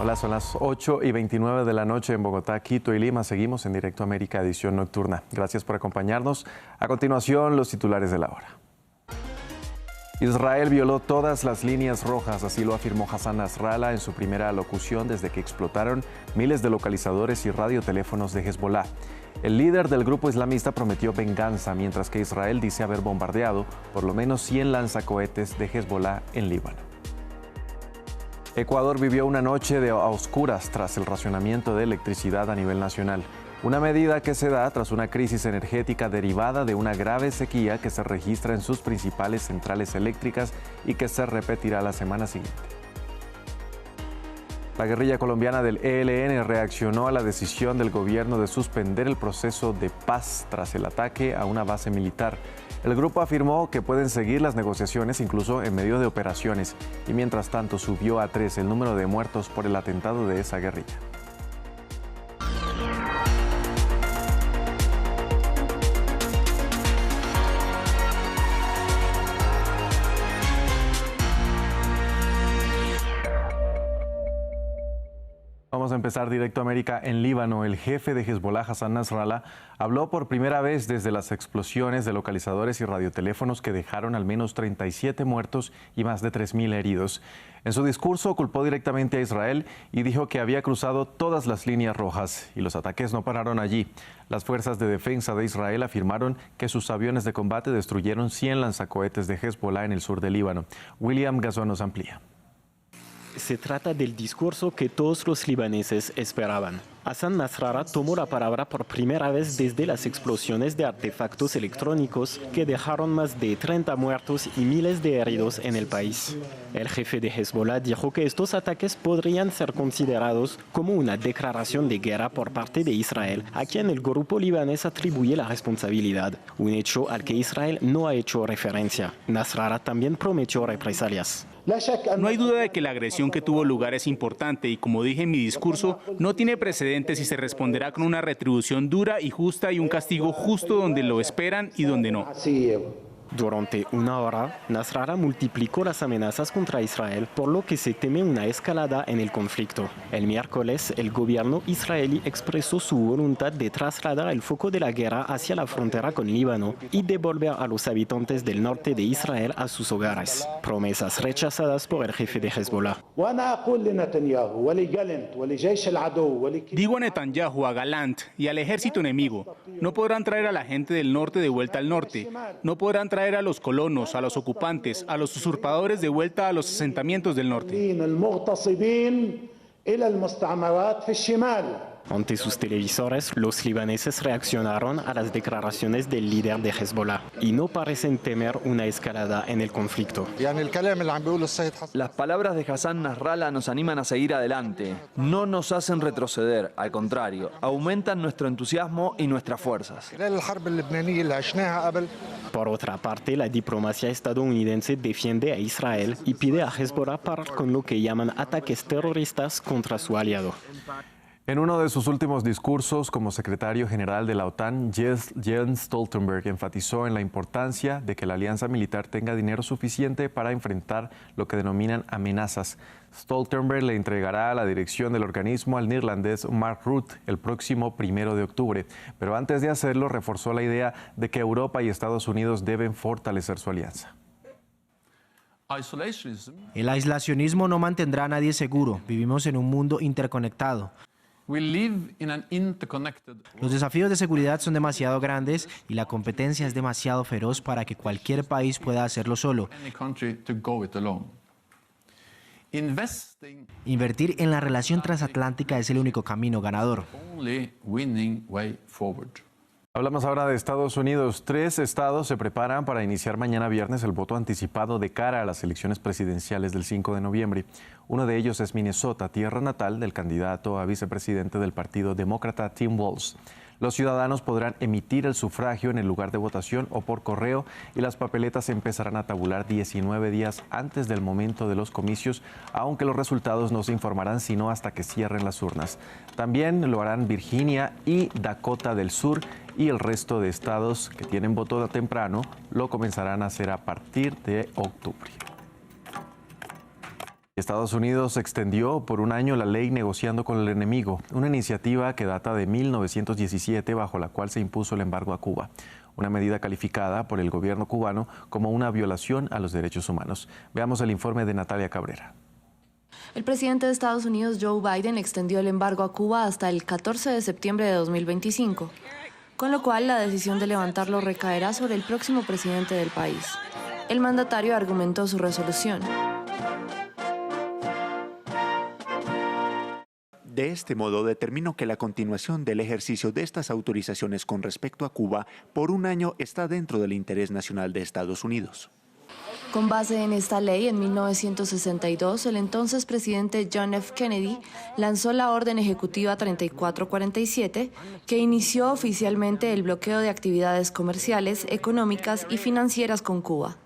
Hola, son las 8:29 de la noche en Bogotá, Quito y Lima. Seguimos en Directo América, edición nocturna. Gracias por acompañarnos. A continuación, los titulares de la hora. Israel violó todas las líneas rojas, así lo afirmó Hassan Nasrallah en su primera alocución desde que explotaron miles de localizadores y radioteléfonos de Hezbollah. El líder del grupo islamista prometió venganza, mientras que Israel dice haber bombardeado por lo menos 100 lanzacohetes de Hezbollah en Líbano. Ecuador vivió una noche a oscuras tras el racionamiento de electricidad a nivel nacional. Una medida que se da tras una crisis energética derivada de una grave sequía que se registra en sus principales centrales eléctricas y que se repetirá la semana siguiente. La guerrilla colombiana del ELN reaccionó a la decisión del gobierno de suspender el proceso de paz tras el ataque a una base militar. El grupo afirmó que pueden seguir las negociaciones incluso en medio de operaciones y mientras tanto subió a 3 el número de muertos por el atentado de esa guerrilla. Vamos a empezar Directo América en Líbano. El jefe de Hezbollah, Hassan Nasrallah, habló por primera vez desde las explosiones de localizadores y radioteléfonos que dejaron al menos 37 muertos y más de 3.000 heridos. En su discurso culpó directamente a Israel y dijo que había cruzado todas las líneas rojas y los ataques no pararon allí. Las fuerzas de defensa de Israel afirmaron que sus aviones de combate destruyeron 100 lanzacohetes de Hezbollah en el sur de Líbano. William Gazón nos amplía. Se trata del discurso que todos los libaneses esperaban. Hassan Nasrallah tomó la palabra por primera vez desde las explosiones de artefactos electrónicos que dejaron más de 30 muertos y miles de heridos en el país. El jefe de Hezbollah dijo que estos ataques podrían ser considerados como una declaración de guerra por parte de Israel, a quien el grupo libanés atribuye la responsabilidad, un hecho al que Israel no ha hecho referencia. Nasrallah también prometió represalias. No hay duda de que la agresión que tuvo lugar es importante y, como dije en mi discurso, no tiene precedentes y se responderá con una retribución dura y justa y un castigo justo donde lo esperan y donde no. Durante una hora, Nasrallah multiplicó las amenazas contra Israel, por lo que se teme una escalada en el conflicto. El miércoles, el gobierno israelí expresó su voluntad de trasladar el foco de la guerra hacia la frontera con Líbano y devolver a los habitantes del norte de Israel a sus hogares. Promesas rechazadas por el jefe de Hezbollah. Digo a Netanyahu, a Galant y al ejército enemigo, no podrán traer a la gente del norte de vuelta al norte, no podrán traer a los colonos, a los ocupantes, a los usurpadores de vuelta a los asentamientos del norte. Ante sus televisores, los libaneses reaccionaron a las declaraciones del líder de Hezbollah y no parecen temer una escalada en el conflicto. Las palabras de Hassan Nasrallah nos animan a seguir adelante. No nos hacen retroceder, al contrario, aumentan nuestro entusiasmo y nuestras fuerzas. Por otra parte, la diplomacia estadounidense defiende a Israel y pide a Hezbollah parar con lo que llaman ataques terroristas contra su aliado. En uno de sus últimos discursos como secretario general de la OTAN, Jens Stoltenberg enfatizó en la importancia de que la alianza militar tenga dinero suficiente para enfrentar lo que denominan amenazas. Stoltenberg le entregará la dirección del organismo al neerlandés Mark Rutte el próximo 1 de octubre, pero antes de hacerlo reforzó la idea de que Europa y Estados Unidos deben fortalecer su alianza. El aislacionismo no mantendrá a nadie seguro. Vivimos en un mundo interconectado. Los desafíos de seguridad son demasiado grandes y la competencia es demasiado feroz para que cualquier país pueda hacerlo solo. Invertir en la relación transatlántica es el único camino ganador. Hablamos ahora de Estados Unidos. 3 estados se preparan para iniciar mañana viernes el voto anticipado de cara a las elecciones presidenciales del 5 de noviembre. Uno de ellos es Minnesota, tierra natal del candidato a vicepresidente del Partido Demócrata, Tim Walz. Los ciudadanos podrán emitir el sufragio en el lugar de votación o por correo y las papeletas se empezarán a tabular 19 días antes del momento de los comicios, aunque los resultados no se informarán sino hasta que cierren las urnas. También lo harán Virginia y Dakota del Sur y el resto de estados que tienen voto temprano lo comenzarán a hacer a partir de octubre. Estados Unidos extendió por un año la ley Negociando con el Enemigo, una iniciativa que data de 1917 bajo la cual se impuso el embargo a Cuba, una medida calificada por el gobierno cubano como una violación a los derechos humanos. Veamos el informe de Natalia Cabrera. El presidente de Estados Unidos, Joe Biden, extendió el embargo a Cuba hasta el 14 de septiembre de 2025, con lo cual la decisión de levantarlo recaerá sobre el próximo presidente del país. El mandatario argumentó su resolución. De este modo, determino que la continuación del ejercicio de estas autorizaciones con respecto a Cuba por un año está dentro del interés nacional de Estados Unidos. Con base en esta ley, en 1962, el entonces presidente John F. Kennedy lanzó la Orden Ejecutiva 3447, que inició oficialmente el bloqueo de actividades comerciales, económicas y financieras con Cuba.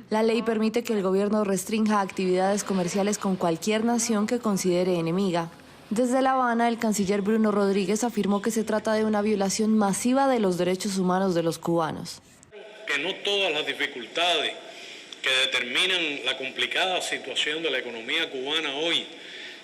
La ley permite que el gobierno restrinja actividades comerciales con cualquier nación que considere enemiga. Desde La Habana, el canciller Bruno Rodríguez afirmó que se trata de una violación masiva de los derechos humanos de los cubanos. Que no todas las dificultades que determinan la complicada situación de la economía cubana hoy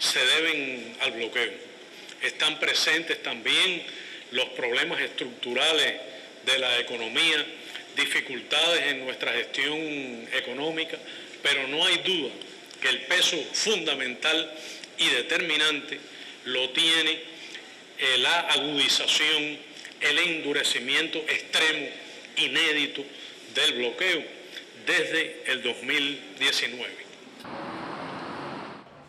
se deben al bloqueo. Están presentes también los problemas estructurales de la economía, dificultades en nuestra gestión económica, pero no hay duda que el peso fundamental y determinante lo tiene la agudización, el endurecimiento extremo, inédito del bloqueo desde el 2019.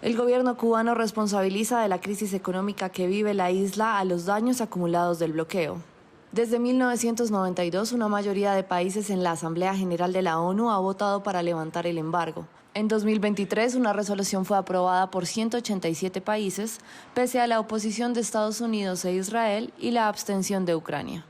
El gobierno cubano responsabiliza de la crisis económica que vive la isla a los daños acumulados del bloqueo. Desde 1992, una mayoría de países en la Asamblea General de la ONU ha votado para levantar el embargo. En 2023, una resolución fue aprobada por 187 países, pese a la oposición de Estados Unidos e Israel y la abstención de Ucrania.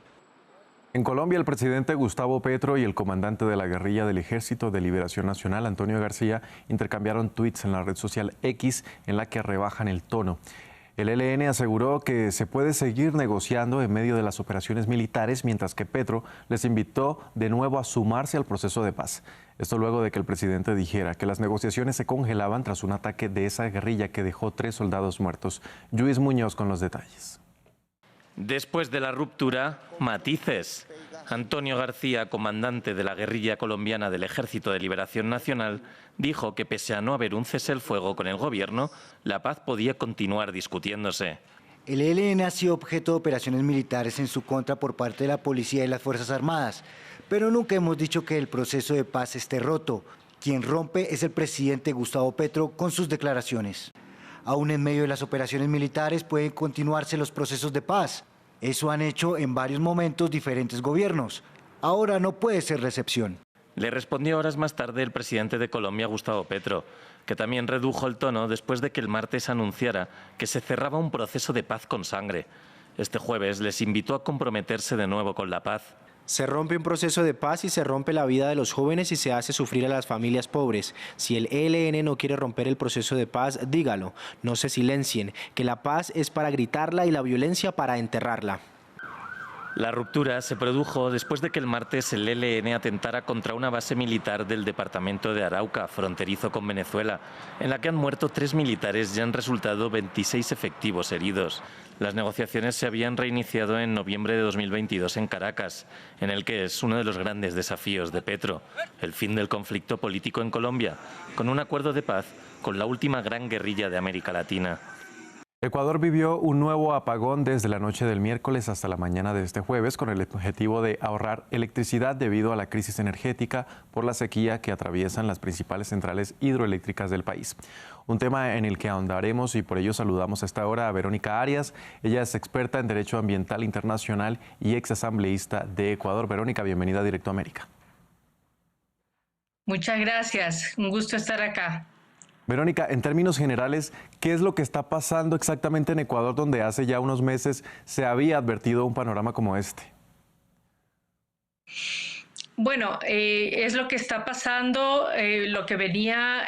En Colombia, el presidente Gustavo Petro y el comandante de la guerrilla del Ejército de Liberación Nacional, Antonio García, intercambiaron tuits en la red social X en la que rebajan el tono. El ELN aseguró que se puede seguir negociando en medio de las operaciones militares, mientras que Petro les invitó de nuevo a sumarse al proceso de paz. Esto luego de que el presidente dijera que las negociaciones se congelaban tras un ataque de esa guerrilla que dejó 3 soldados muertos. Luis Muñoz con los detalles. Después de la ruptura, matices. Antonio García, comandante de la guerrilla colombiana del Ejército de Liberación Nacional, dijo que pese a no haber un cese el fuego con el gobierno, la paz podía continuar discutiéndose. El ELN ha sido objeto de operaciones militares en su contra por parte de la policía y las Fuerzas Armadas, pero nunca hemos dicho que el proceso de paz esté roto. Quien rompe es el presidente Gustavo Petro con sus declaraciones. Aún en medio de las operaciones militares pueden continuarse los procesos de paz. Eso han hecho en varios momentos diferentes gobiernos. Ahora no puede ser la excepción. Le respondió horas más tarde el presidente de Colombia, Gustavo Petro, que también redujo el tono después de que el martes anunciara que se cerraba un proceso de paz con sangre. Este jueves les invitó a comprometerse de nuevo con la paz. Se rompe un proceso de paz y se rompe la vida de los jóvenes y se hace sufrir a las familias pobres. Si el ELN no quiere romper el proceso de paz, dígalo. No se silencien, que la paz es para gritarla y la violencia para enterrarla. La ruptura se produjo después de que el martes el ELN atentara contra una base militar del departamento de Arauca, fronterizo con Venezuela, en la que han muerto 3 militares y han resultado 26 efectivos heridos. Las negociaciones se habían reiniciado en noviembre de 2022 en Caracas, en el que es uno de los grandes desafíos de Petro, el fin del conflicto político en Colombia, con un acuerdo de paz con la última gran guerrilla de América Latina. Ecuador vivió un nuevo apagón desde la noche del miércoles hasta la mañana de este jueves con el objetivo de ahorrar electricidad debido a la crisis energética por la sequía que atraviesan las principales centrales hidroeléctricas del país. Un tema en el que ahondaremos y por ello saludamos a esta hora a Verónica Arias. Ella es experta en Derecho Ambiental Internacional y exasambleísta de Ecuador. Verónica, bienvenida a Directo América. Muchas gracias, un gusto estar acá. Verónica, en términos generales, ¿qué es lo que está pasando exactamente en Ecuador, donde hace ya unos meses se había advertido un panorama como este? Bueno, es lo que está pasando, lo que venía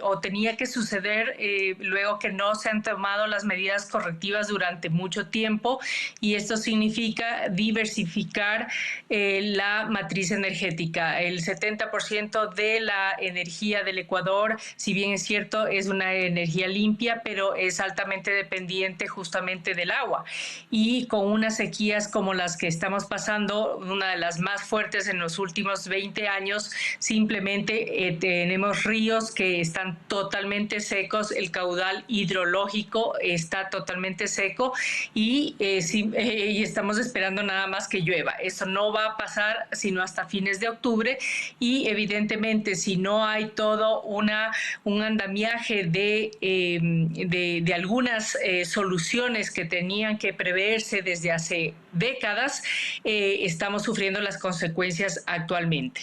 o tenía que suceder luego que no se han tomado las medidas correctivas durante mucho tiempo, y esto significa diversificar la matriz energética. El 70% de la energía del Ecuador, si bien es cierto, es una energía limpia, pero es altamente dependiente justamente del agua. Y con unas sequías como las que estamos pasando, una de las más fuertes en los últimos 20 años, simplemente tenemos ríos que están totalmente secos, el caudal hidrológico está totalmente seco y estamos esperando nada más que llueva. Eso no va a pasar sino hasta fines de octubre, y evidentemente si no hay todo un andamiaje de algunas soluciones que tenían que preverse desde hace décadas, estamos sufriendo las consecuencias actualmente.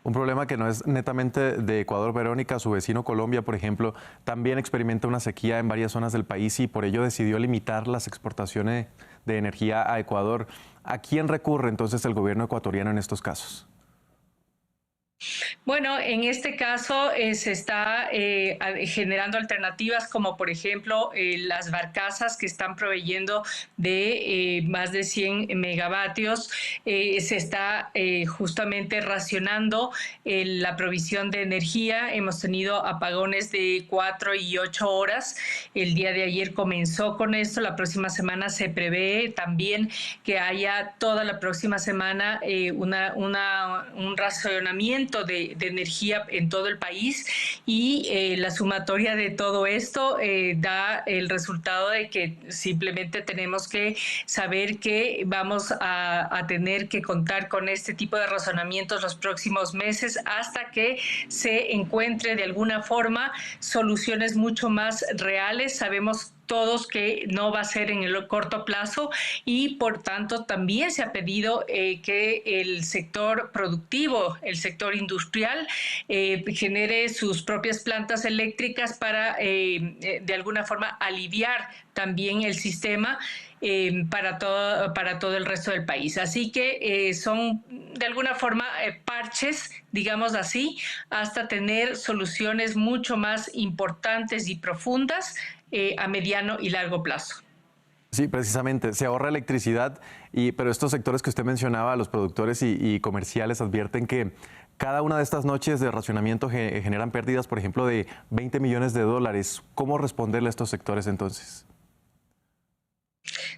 Un problema que no es netamente de Ecuador, Verónica. Su vecino Colombia, por ejemplo, también experimenta una sequía en varias zonas del país y por ello decidió limitar las exportaciones de energía a Ecuador. ¿A quién recurre entonces el gobierno ecuatoriano en estos casos? Bueno, en este caso se está generando alternativas como por ejemplo las barcazas que están proveyendo de más de 100 megavatios. Se está justamente racionando la provisión de energía. Hemos tenido apagones de 4 y 8 horas. El día de ayer comenzó con esto. La próxima semana se prevé también que haya toda la próxima semana un racionamiento de energía en todo el país, y la sumatoria de todo esto da el resultado de que simplemente tenemos que saber que vamos a tener que contar con este tipo de razonamientos los próximos meses hasta que se encuentre de alguna forma soluciones mucho más reales. Sabemos todos que no va a ser en el corto plazo, y por tanto también se ha pedido que el sector productivo, el sector industrial, genere sus propias plantas eléctricas para de alguna forma aliviar también el sistema para todo el resto del país. Así que son de alguna forma parches, digamos así, hasta tener soluciones mucho más importantes y profundas a mediano y largo plazo. Sí, precisamente, se ahorra electricidad, pero estos sectores que usted mencionaba, los productores y comerciales, advierten que cada una de estas noches de racionamiento generan pérdidas, por ejemplo, de 20 millones de dólares. ¿Cómo responderle a estos sectores entonces?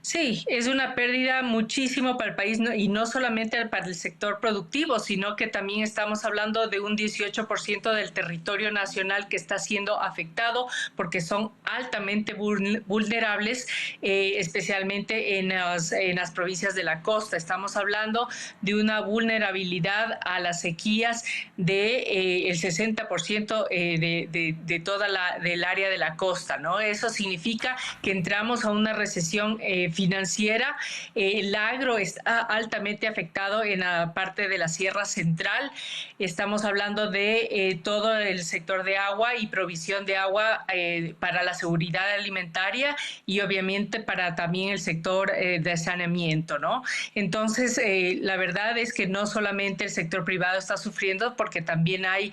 Sí, es una pérdida muchísimo para el país, y no solamente para el sector productivo, sino que también estamos hablando de un 18% del territorio nacional que está siendo afectado porque son altamente vulnerables, especialmente en las provincias de la costa. Estamos hablando de una vulnerabilidad a las sequías de el 60% de toda del área de la costa, ¿no? Eso significa que entramos a una recesión financiera. El agro está altamente afectado en la parte de la Sierra Central. Estamos hablando de todo el sector de agua y provisión de agua para la seguridad alimentaria, y obviamente para también el sector de saneamiento, ¿no? Entonces, la verdad es que no solamente el sector privado está sufriendo, porque también hay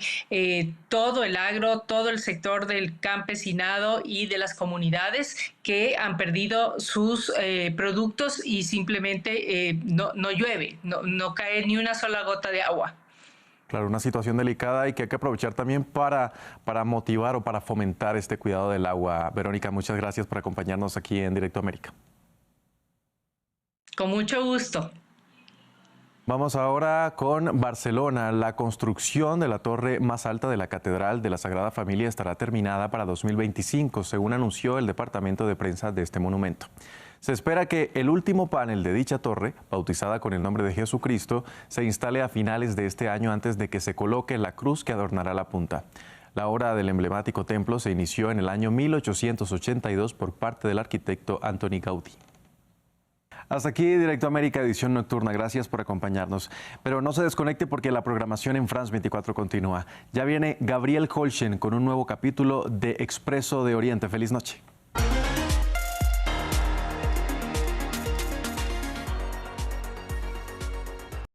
todo el agro, todo el sector del campesinado y de las comunidades que han perdido sus productos, y simplemente no llueve, no cae ni una sola gota de agua. Claro, una situación delicada y que hay que aprovechar también para motivar o para fomentar este cuidado del agua. Verónica, muchas gracias por acompañarnos aquí en Directo América. Con mucho gusto. Vamos ahora con Barcelona. La construcción de la torre más alta de la Catedral de la Sagrada Familia estará terminada para 2025, según anunció el departamento de prensa de este monumento. Se espera que el último panel de dicha torre, bautizada con el nombre de Jesucristo, se instale a finales de este año antes de que se coloque la cruz que adornará la punta. La obra del emblemático templo se inició en el año 1882 por parte del arquitecto Antoni Gaudí. Hasta aquí Directo América, edición nocturna. Gracias por acompañarnos. Pero no se desconecte porque la programación en France 24 continúa. Ya viene Gabriel Holchen con un nuevo capítulo de Expreso de Oriente. Feliz noche.